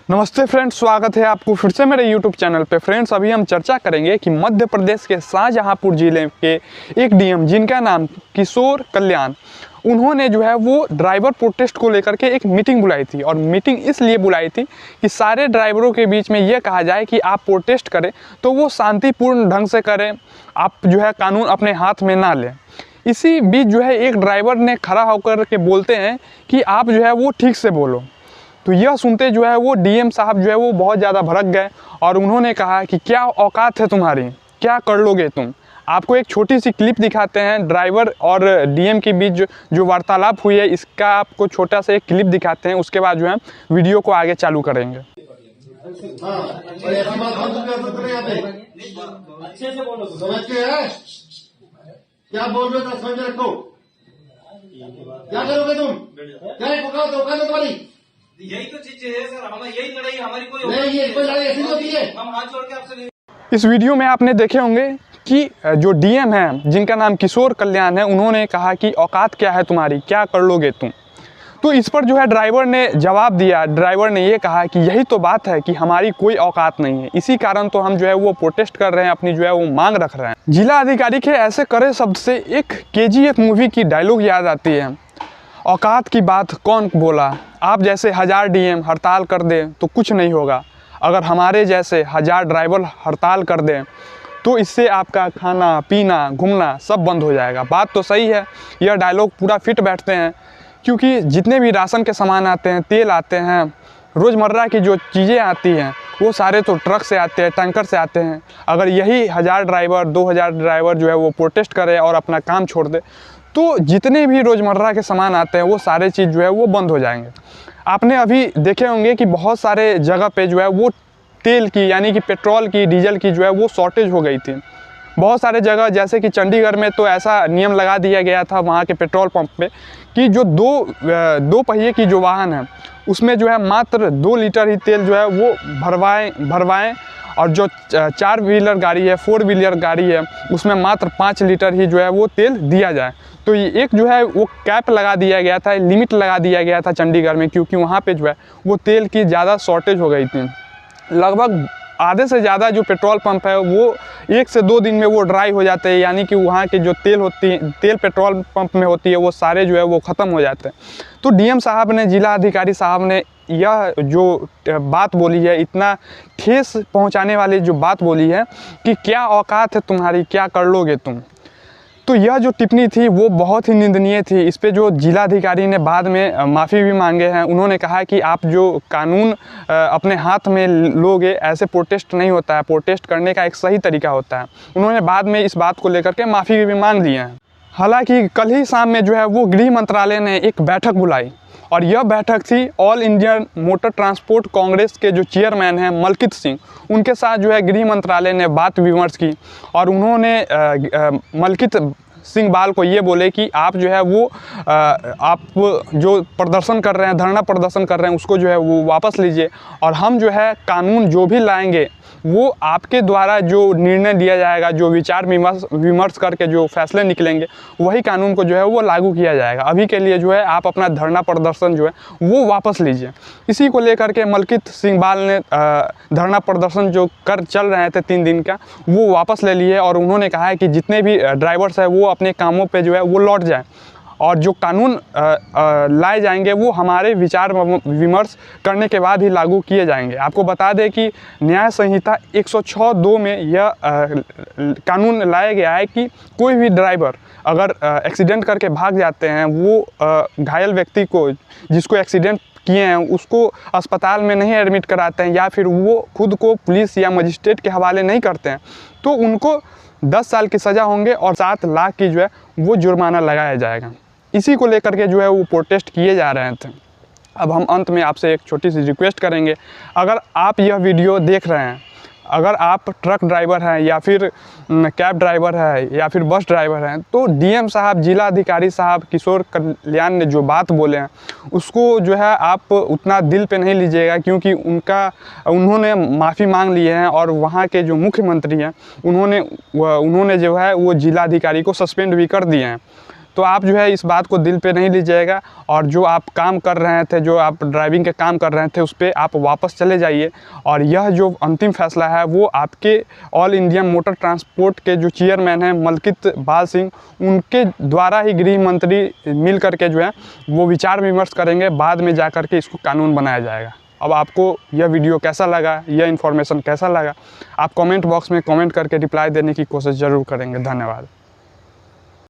नमस्ते फ्रेंड्स, स्वागत है आपको फिर से मेरे YouTube चैनल पे। फ्रेंड्स, अभी हम चर्चा करेंगे कि मध्य प्रदेश के शाहजहांपुर जिले के एक डीएम जिनका नाम किशोर कल्याण, उन्होंने जो है वो ड्राइवर प्रोटेस्ट को लेकर के एक मीटिंग बुलाई थी। और मीटिंग इसलिए बुलाई थी कि सारे ड्राइवरों के बीच में ये कहा जाए कि आप प्रोटेस्ट करें तो वो शांतिपूर्ण ढंग से करें, आप जो है कानून अपने हाथ में ना लें। इसी बीच जो है एक ड्राइवर ने खड़ा होकर के बोलते हैं कि आप जो है वो ठीक से बोलो। तो यह सुनते जो है वो डीएम साहब जो है वो बहुत ज़्यादा भड़क गए और उन्होंने कहा कि क्या औकात है तुम्हारी, क्या कर लोगे तुम। आपको एक छोटी सी क्लिप दिखाते हैं ड्राइवर और डीएम के बीच जो वार्तालाप हुई है, इसका आपको छोटा सा एक क्लिप दिखाते हैं। उसके बाद जो है वीडियो को आगे चालू करेंगे। अच्छे से बोलो, समझ के है क्या बोल रहे हो, समझ रखो। क्या करोगे तुम, क्या औकात है तुम्हारी? यही तो चीजें है सर, हमारी यही लड़ाई, हमारी कोई नहीं, ये कोई लड़ाई ऐसी नहीं होती है। हम हाथ जोड़ के आपसे इस वीडियो में आपने देखे होंगे कि जो डीएम है जिनका नाम किशोर कल्याण है, उन्होंने कहा कि औकात क्या है तुम्हारी, क्या कर लोगे तुम। तो इस पर जो है ड्राइवर ने जवाब दिया। ड्राइवर ने ये कहा कि यही तो बात है कि हमारी कोई औकात नहीं है, इसी कारण तो हम जो है वो प्रोटेस्ट कर रहे हैं, अपनी जो है वो मांग रख रहे हैं। जिला अधिकारी के ऐसे करे शब्द से एक केजीएफ मूवी की डायलॉग याद आती है, औकात की बात कौन बोला। आप जैसे 1000 डीएम हड़ताल कर दें तो कुछ नहीं होगा, अगर हमारे जैसे 1000 ड्राइवर हड़ताल कर दें तो इससे आपका खाना पीना घूमना सब बंद हो जाएगा। बात तो सही है, यह डायलॉग पूरा फिट बैठते हैं, क्योंकि जितने भी राशन के सामान आते हैं, तेल आते हैं, रोज़मर्रा की जो चीज़ें आती हैं वो सारे तो ट्रक से आते हैं, टैंकर से आते हैं। अगर यही 1000 ड्राइवर 2000 ड्राइवर जो है वो प्रोटेस्ट करें और अपना काम छोड़ दे तो जितने भी रोज़मर्रा के सामान आते हैं वो सारे चीज़ जो है वो बंद हो जाएंगे। आपने अभी देखे होंगे कि बहुत सारे जगह पे जो है वो तेल की यानी कि पेट्रोल की, डीजल की जो है वो शॉर्टेज हो गई थी। बहुत सारे जगह जैसे कि चंडीगढ़ में तो ऐसा नियम लगा दिया गया था वहाँ के पेट्रोल पंप पे कि जो दो पहिए की जो वाहन है उसमें जो है मात्र 2 लीटर ही तेल जो है वो भरवाएं और जो 4 व्हीलर गाड़ी है, 4 व्हीलर गाड़ी है, उसमें मात्र 5 लीटर ही जो है वो तेल दिया जाए। तो ये एक जो है वो कैप लगा दिया गया था, लिमिट लगा दिया गया था चंडीगढ़ में, क्योंकि वहाँ पे जो है वो तेल की ज़्यादा शॉर्टेज हो गई थी। लगभग आधे से ज़्यादा जो पेट्रोल पंप है वो 1 से 2 दिन में वो ड्राई हो जाते हैं, यानी कि वहाँ के जो तेल पेट्रोल पंप में होती है वो सारे जो है वो ख़त्म हो जाते हैं। तो डीएम साहब ने, जिला अधिकारी साहब ने यह जो बात बोली है, इतना ठेस पहुँचाने वाली जो बात बोली है कि क्या औकात है तुम्हारी, क्या कर लोगे तुम। तो यह जो टिप्पणी थी वो बहुत ही निंदनीय थी। इस पे जो जिलाधिकारी ने बाद में माफ़ी भी मांगे हैं। उन्होंने कहा कि आप जो कानून अपने हाथ में लोगे, ऐसे प्रोटेस्ट नहीं होता है, प्रोटेस्ट करने का एक सही तरीका होता है। उन्होंने बाद में इस बात को लेकर के माफ़ी भी मांग ली है। हालांकि कल ही शाम में जो है वो गृह मंत्रालय ने एक बैठक बुलाई और यह बैठक थी all India motor transport Congress के जो चेयरमैन हैं मलकित सिंह, उनके साथ जो है गृह मंत्रालय ने बात विमर्श की। और उन्होंने मलकित सिंह बाल को ये बोले कि आप जो है वो आप जो प्रदर्शन कर रहे हैं, धरना प्रदर्शन कर रहे हैं, उसको जो है वो वापस लीजिए और हम जो है कानून जो भी लाएंगे वो आपके द्वारा जो निर्णय लिया जाएगा, जो विचार विमर्श करके जो फैसले निकलेंगे वही कानून को जो है वो लागू किया जाएगा। अभी के लिए जो है आप अपना धरना प्रदर्शन जो है वो वापस लीजिए। इसी को लेकर के मलकित सिंह बाल ने धरना प्रदर्शन जो चल रहे थे 3 दिन का, वो वापस ले लिए और उन्होंने कहा है कि जितने भी ड्राइवर्स हैं वो अपने कामों पे जो है वो लौट जाएं और जो कानून लाए जाएंगे वो हमारे विचार विमर्श करने के बाद ही लागू किए जाएंगे। आपको बता दें कि न्याय संहिता 106(2) में यह कानून लाया गया है कि कोई भी ड्राइवर अगर एक्सीडेंट करके भाग जाते हैं, वो घायल व्यक्ति को, जिसको एक्सीडेंट किए हैं, उसको अस्पताल में नहीं एडमिट कराते हैं या फिर वो खुद को पुलिस या मजिस्ट्रेट के हवाले नहीं करते हैं, तो उनको 10 साल की सज़ा होंगे और 7 लाख की जो है वो जुर्माना लगाया जाएगा। इसी को लेकर के जो है वो प्रोटेस्ट किए जा रहे थे। अब हम अंत में आपसे एक छोटी सी रिक्वेस्ट करेंगे, अगर आप यह वीडियो देख रहे हैं, अगर आप ट्रक ड्राइवर हैं या फिर कैब ड्राइवर है या फिर बस ड्राइवर हैं, तो डीएम साहब, जिला अधिकारी साहब किशोर कल्याण ने जो बात बोले हैं उसको जो है आप उतना दिल पे नहीं लीजिएगा, क्योंकि उन्होंने माफ़ी मांग ली है और वहाँ के जो मुख्यमंत्री हैं उन्होंने जो है वो जिला अधिकारी को सस्पेंड भी कर दिए हैं। तो आप जो है इस बात को दिल पे नहीं लीजिएगा, और जो आप काम कर रहे थे, जो आप ड्राइविंग के काम कर रहे थे, उस पर आप वापस चले जाइए। और यह जो अंतिम फैसला है वो आपके ऑल इंडिया मोटर ट्रांसपोर्ट के जो चेयरमैन हैं मलकित बाल सिंह, उनके द्वारा ही गृह मंत्री मिल करके जो है वो विचार विमर्श करेंगे, बाद में जा कर के इसको कानून बनाया जाएगा। अब आपको यह वीडियो कैसा लगा, यह इन्फॉर्मेशन कैसा लगा, आप कमेंट बॉक्स में कमेंट करके रिप्लाई देने की कोशिश ज़रूर करेंगे। धन्यवाद।